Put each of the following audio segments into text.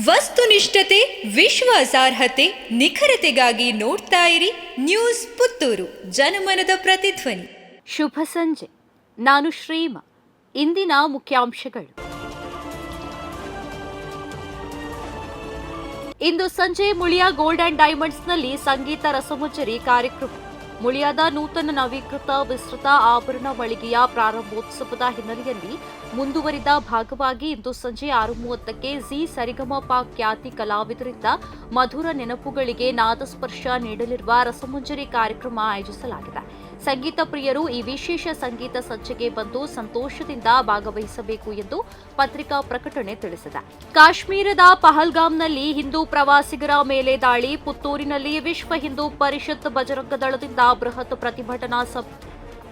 ವಸ್ತುನಿಷ್ಠತೆ, ವಿಶ್ವಾಸಾರ್ಹತೆ, ನಿಖರತೆಗಾಗಿ ನೋಡ್ತಾ ಇರಿ ನ್ಯೂಸ್ ಪುತ್ತೂರು, ಜನಮನದ ಪ್ರತಿಧ್ವನಿ. ಶುಭ ಸಂಜೆ. ನಾನು ಶ್ರೀಮಾ. ಇಂದಿನ ಮುಖ್ಯಾಂಶಗಳು. ಇಂದು ಸಂಜೆ ಮುಳಿಯಾ ಗೋಲ್ಡ್ ಅಂಡ್ ಡೈಮಂಡ್ಸ್ನಲ್ಲಿ ಸಂಗೀತ ರಸಮಂಜರಿ ಕಾರ್ಯಕ್ರಮ. ಮುಳಿಯಾದ ನೂತನ ನವೀಕೃತ ವಿಸ್ತೃತ ಆಭರಣ ಮಳಿಗೆಯ ಪ್ರಾರಂಭೋತ್ಸವದ ಹಿನ್ನೆಲೆಯಲ್ಲಿ ಮುಂದುವರಿದ ಭಾಗವಾಗಿ ಇಂದು ಸಂಜೆ 6:30ಕ್ಕೆ ಜಿ ಸರಿಗಮಪ ಖ್ಯಾತಿ ಕಲಾವಿದರಿಂದ ಮಧುರ ನೆನಪುಗಳಿಗೆ ನಾದಸ್ಪರ್ಶ ನೀಡಲಿರುವ ರಸಮಂಜರಿ ಕಾರ್ಯಕ್ರಮ ಆಯೋಜಿಸಲಾಗಿದೆ. ಸಂಗೀತ ಪ್ರಿಯರು ಈ ವಿಶೇಷ ಸಂಗೀತ ಸಂಚಿಕೆ ಬಂದು ಸಂತೋಷದಿಂದ ಭಾಗವಹಿಸಬೇಕು ಎಂದು ಪತ್ರಿಕಾ ಪ್ರಕಟಣೆ ತಿಳಿಸಿದೆ. ಕಾಶ್ಮೀರದ ಪಹಲ್ಗಾಮ್ನಲ್ಲಿ ಹಿಂದೂ ಪ್ರವಾಸಿಗರ ಮೇಲೆ ದಾಳಿ. ಪುತ್ತೂರಿನಲ್ಲಿ ವಿಶ್ವ ಹಿಂದೂ ಪರಿಷತ್ ಬಜರಂಗ ದಳದಿಂದ ಬೃಹತ್ ಪ್ರತಿಭಟನಾ ಸಭೆ.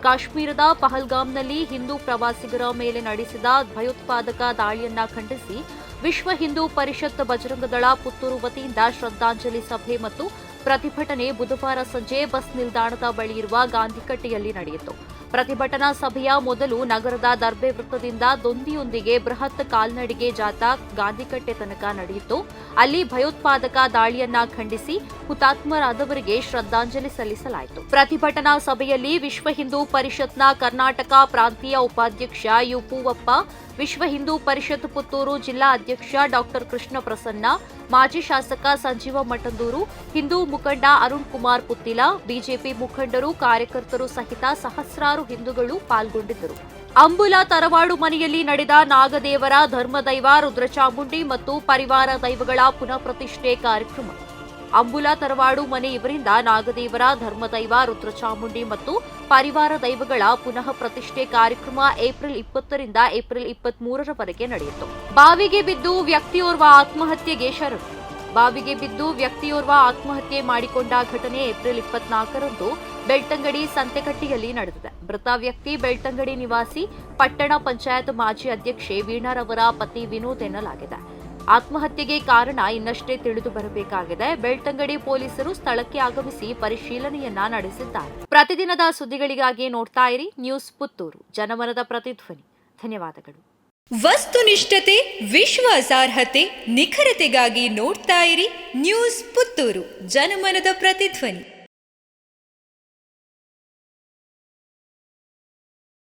ಕಾಶ್ಮೀರದ ಪಹಲ್ಗಾಮ್ನಲ್ಲಿ ಹಿಂದೂ ಪ್ರವಾಸಿಗರ ಮೇಲೆ ನಡೆಸಿದ ಭಯೋತ್ಪಾದಕ ದಾಳಿಯನ್ನ ಖಂಡಿಸಿ ವಿಶ್ವ ಹಿಂದೂ ಪರಿಷತ್ ಬಜರಂಗ ದಳ ಪುತ್ತೂರು ವತಿಯಿಂದ ಶ್ರದ್ಧಾಂಜಲಿ ಸಭೆ ಮತ್ತು ಪ್ರತಿಭಟನೆ ಬುಧವಾರ ಸಂಜೆ ಬಸ್ ನಿಲ್ದಾಣದ ಬಳಿ ಇರುವ ಗಾಂಧಿಕಟ್ಟೆಯಲ್ಲಿ ನಡೆಯಿತು. ಪ್ರತಿಭಟನಾ ಸಭೆಯ ಮೊದಲು ನಗರದ ದರ್ಬೆ ವೃತ್ತದಿಂದ ದೊಂದಿಯೊಂದಿಗೆ ಬೃಹತ್ ಕಾಲ್ನಡಿಗೆ ಜಾಥಾ ಗಾಂಧಿಕಟ್ಟೆ ತನಕ ನಡೆಯಿತು. ಅಲ್ಲಿ ಭಯೋತ್ಪಾದಕ ದಾಳಿಯನ್ನ ಖಂಡಿಸಿ ಹುತಾತ್ಮರಾದವರಿಗೆ ಶ್ರದ್ಧಾಂಜಲಿ ಸಲ್ಲಿಸಲಾಯಿತು. ಪ್ರತಿಭಟನಾ ಸಭೆಯಲ್ಲಿ ವಿಶ್ವ ಹಿಂದೂ ಪರಿಷತ್ನ ಕರ್ನಾಟಕ ಪ್ರಾಂತೀಯ ಉಪಾಧ್ಯಕ್ಷ ಯುಪೂವಪ್ಪ, ವಿಶ್ವ ಹಿಂದೂ ಪರಿಷತ್ ಪುತ್ತೂರು ಜಿಲ್ಲಾ ಅಧ್ಯಕ್ಷ ಡಾಕ್ಟರ್ ಕೃಷ್ಣ ಪ್ರಸನ್ನ, ಮಾಜಿ ಶಾಸಕ ಸಂಜೀವ ಮಠಂದೂರು, ಹಿಂದೂ ಮುಖಂಡ ಅರುಣ್ ಕುಮಾರ್ ಪುತ್ತಿಲ, ಬಿಜೆಪಿ ಮುಖಂಡರು, ಕಾರ್ಯಕರ್ತರು ಸಹಿತ ಸಹಸ್ರಾರು ಹಿಂದೂಗಳು ಪಾಲ್ಗೊಂಡಿದ್ದರು. ಅಂಬುಲ ತರವಾಡು ಮನೆಯಲ್ಲಿ ನಡೆದ ನಾಗದೇವರ ಧರ್ಮದೈವ ರುದ್ರಚಾಮುಂಡಿ ಮತ್ತು ಪರಿವಾರ ದೈವಗಳ ಪುನಃ ಪ್ರತಿಷ್ಠೆ ಕಾರ್ಯಕ್ರಮ. ಅಂಬುಲ ತರವಾಡು ಮನೆ ಇವರಿಂದ ನಾಗದೇವರ ಧರ್ಮದೈವ ರುದ್ರಚಾಮುಂಡಿ ಮತ್ತು ಪರಿವಾರ ದೈವಗಳ ಪುನಃ ಪ್ರತಿಷ್ಠೆ ಕಾರ್ಯಕ್ರಮ ಏಪ್ರಿಲ್ 20ರಿಂದ ಏಪ್ರಿಲ್ 23ರವರೆಗೆ ನಡೆಯಿತು. ಬಾವಿಗೆ ಬಿದ್ದು ವ್ಯಕ್ತಿಯೋರ್ವ ಆತ್ಮಹತ್ಯೆಗೆ ಶರಣು. ಬಾವಿಗೆ ಬಿದ್ದು ವ್ಯಕ್ತಿಯೋರ್ವ ಆತ್ಮಹತ್ಯೆ ಮಾಡಿಕೊಂಡ ಘಟನೆ ಏಪ್ರಿಲ್ 24ರಂದು ಬೆಳ್ತಂಗಡಿ ಸಂತೆಕಟ್ಟಿಯಲ್ಲಿ ನಡೆದಿದೆ. ಮೃತ ವ್ಯಕ್ತಿ ಬೆಳ್ತಂಗಡಿ ನಿವಾಸಿ, ಪಟ್ಟಣ ಪಂಚಾಯತ್ ಮಾಜಿ ಅಧ್ಯಕ್ಷೆ ವೀಣಾರವರ ಪತಿ ವಿನೋದ್ ಎನ್ನಲಾಗಿದೆ. ಆತ್ಮಹತ್ಯೆಗೆ ಕಾರಣ ಇನ್ನಷ್ಟೇ ತಿಳಿದು ಬರಬೇಕಾಗಿದೆ. ಬೆಳ್ತಂಗಡಿ ಪೊಲೀಸರು ಸ್ಥಳಕ್ಕೆ ಆಗಮಿಸಿ ಪರಿಶೀಲನೆಯನ್ನ ನಡೆಸಿದ್ದಾರೆ. ಪ್ರತಿದಿನದ ಸುದ್ದಿಗಳಿಗಾಗಿ ನೋಡ್ತಾ ಇರಿ ನ್ಯೂಸ್ ಪುತ್ತೂರು, ಜನಮನದ ಪ್ರತಿಧ್ವನಿ. ಧನ್ಯವಾದಗಳು. ವಸ್ತುನಿಷ್ಠತೆ, ವಿಶ್ವಾಸಾರ್ಹತೆ, ನಿಖರತೆಗಾಗಿ ನೋಡ್ತಾ ಇರಿ ನ್ಯೂಸ್ ಪುತ್ತೂರು, ಜನಮನದ ಪ್ರತಿಧ್ವನಿ.